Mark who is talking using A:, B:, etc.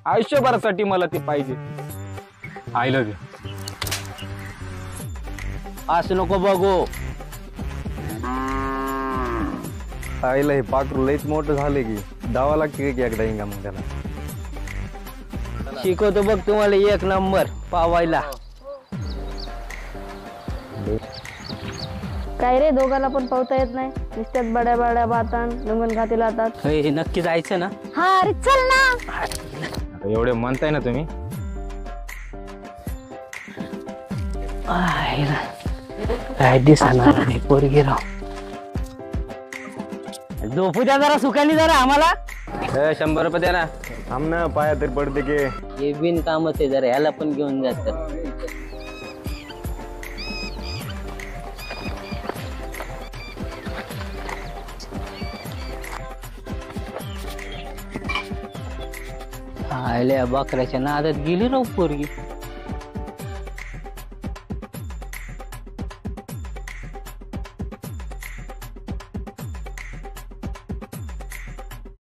A: आयुष्यभरासाठी मला ती पाहिजे. I love you.
B: असं नको बघू.
C: आईला हे पाखरू लईच मोठं झाले की दावा लागते की एकदा इंगा मग त्याला.
B: शिकवतो बघ तुम्हाला एक नंबर पावायला.
D: काय रे दोघाला पण पावता येत नाही. नुसत्यात बड्या बड्या बातान लंगन घाती लातात.
B: हे नक्की जायचं ना.
D: हा अरे चल ना.
A: आता एवढे म्हणताय ना तुम्ही.
B: काय दिसणार नाही पोरगी राव. झोपू द्या जरा सुखानी जरा आम्हाला.
C: 100 रुपये द्या ना. थांब ना पाया तरी पडते की.
B: हे बिन कामच आहे जरा ह्याला पण घेऊन जातात. आल्या बकऱ्याच्या नादात गेली राव पोरगी.